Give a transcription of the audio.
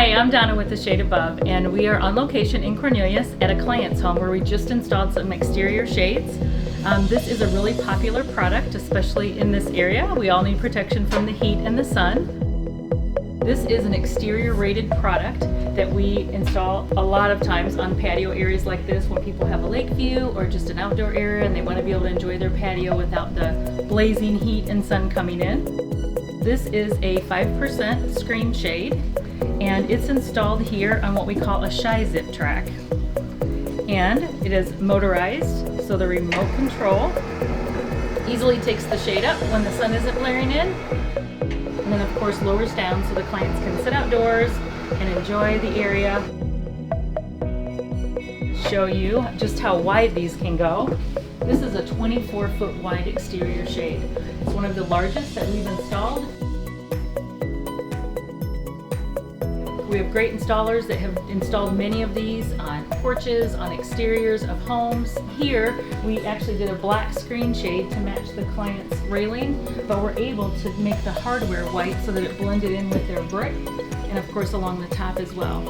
Hi, I'm Donna with The Shade Above, and we are on location in Cornelius at a client's home where we just installed some exterior shades. This is a really popular product, especially in this area. We all need protection from the heat and the sun. This is an exterior rated product that we install a lot of times on patio areas like this when people have a lake view or just an outdoor area and they want to be able to enjoy their patio without the blazing heat and sun coming in. This is a 5% screen shade, and it's installed here on what we call a shy zip track. And it is motorized, so the remote control easily takes the shade up when the sun isn't blaring in, and then of course lowers down so the clients can sit outdoors and enjoy the area. Show you just how wide these can go. This is a 24-foot wide exterior shade. It's one of the largest that we've installed. We have great installers that have installed many of these on porches, on exteriors of homes. Here, we actually did a black screen shade to match the client's railing, but we're able to make the hardware white so that it blended in with their brick, and of course along the top as well.